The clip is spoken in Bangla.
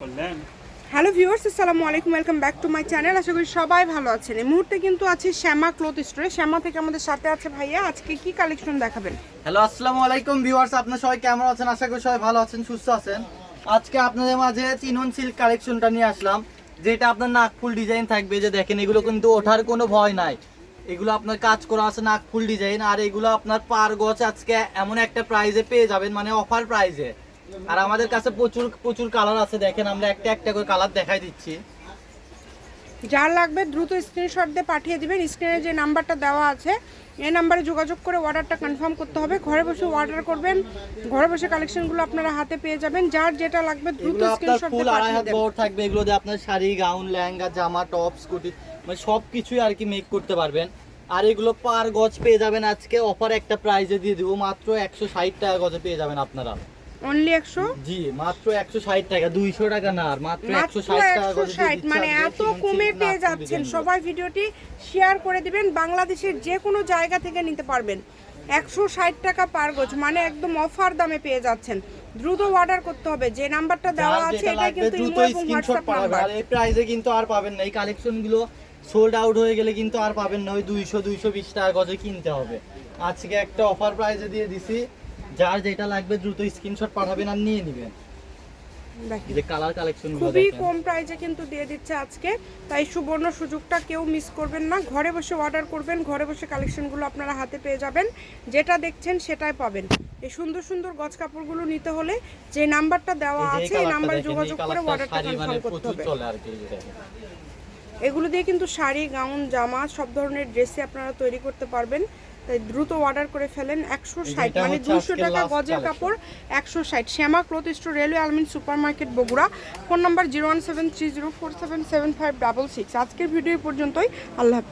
হ্যালো ভিউয়ার্স, আসসালামু আলাইকুম, welcome back to my channel. আশা করি সবাই ভালো আছেন। এই মুহূর্তে কিন্তু আছি শ্যামা ক্লথ স্টোরে। শ্যামা থেকে আমাদের সাথে আছে ভাইয়া। আজকে কি কালেকশন দেখাবেন? হ্যালো, আসসালামু আলাইকুম ভিউয়ার্স, আপনারা সবাই কেমন আছেন? আশা করি সবাই ভালো আছেন, সুস্থ আছেন। আজকে আপনাদের মাঝে চিনন সিল্ক কালেকশনটা নিয়ে আসলাম, যেটা আপনার নাকফুল ডিজাইন থাকবে। যে দেখেন, এগুলো কিন্তু ওঠার কোনো ভয় নাই। এগুলো আপনার কাজ করা আছে নাকফুল ডিজাইন, আর এগুলো আপনার পার গজ আজকে এমন একটা প্রাইজে পেয়ে যাবেন, মানে অফার প্রাইজে। আর আমাদের কাছে প্রচুর প্রচুর কালার আছে, দেখেন আমরা একটা একটা করে কালার দেখাই দিচ্ছি। যার লাগবে দ্রুত স্ক্রিনশট দিয়ে পাঠিয়ে দিবেন। স্ক্রিনে যে নাম্বারটা দেওয়া আছে এই নাম্বারে যোগাযোগ করে অর্ডারটা কনফার্ম করতে হবে। ঘরে বসে অর্ডার করবেন, ঘরে বসে কালেকশনগুলো আপনারা হাতে পেয়ে যাবেন। যার যেটা লাগবে দ্রুত স্ক্রিনশট দিয়ে পাঠিয়ে দেবেন। বড় থাকবে, এগুলো দিয়ে আপনার শাড়ি, গাউন, লেহেঙ্গা, জামা, টপ, স্কুটি, মানে সব কিছুই আর কি মেক করতে পারবেন। আর এগুলো পার গজ পেয়ে যাবেন আজকে অফার একটা প্রাইজে দিয়ে দিব, মাত্র 160 টাকা গজে পেয়ে যাবেন আপনারা। অনলি 100? জি, মাত্র 160 টাকা, 200 টাকা না, আর মাত্র 160 টাকা গজে দিয়ে দিচ্ছি। মানে এত কমে পেয়ে যাচ্ছেন। সবাই ভিডিওটি শেয়ার করে দিবেন। বাংলাদেশের যে কোনো জায়গা থেকে নিতে পারবেন। 160 টাকা পার গজ, মানে একদম অফার দামে পেয়ে যাচ্ছেন। দ্রুত অর্ডার করতে হবে। যে নাম্বারটা দেওয়া আছে এটা কিন্তু ইমো এবং হোয়াটসঅ্যাপ নাম্বার। আর এই প্রাইসে কিন্তু আর পাবেন না। এই কালেকশনগুলো সোল্ড আউট হয়ে গেলে কিন্তু আর পাবেন না। ওই 200-220 টাকা গজে কিনতে হবে। আজকে একটা অফার প্রাইসে দিয়ে দিছি, যার যেটা লাগবে দ্রুত স্ক্রিনশট পাঠাবেন আর নিয়ে নেবেন। এই কালার কালেকশন খুবই কম প্রাইসে কিন্তু দিয়ে দিচ্ছে আজকে, তাই সুবর্ণ সুযোগটা কেউ মিস করবেন না। ঘরে বসে অর্ডার করবেন, ঘরে বসে কালেকশনগুলো আপনারা হাতে পেয়ে যাবেন। যেটা দেখছেন সেটাই পাবেন। এই সুন্দর সুন্দর গজ কাপড়গুলো নিতে হলে যে নাম্বারটা দেওয়া আছে এই নাম্বারে যোগাযোগ করে অর্ডারটা কনফার্ম করতে হবে। এগুলো দিয়ে কিন্তু শাড়ি, গাউন, জামা সব ধরনের ড্রেসই আপনারা তৈরি করতে পারবেন। তাই দ্রুত অর্ডার করে ফেলেন। 160 মানে 200 টাকা গজের কাপড় 160। শ্যামা ক্লথ স্টোর, রেলওয়ে আলমিন super market, Bogura. Phone number 01730477566। আজকের ভিডিও পর্যন্তই। আল্লাহ হাফেজ।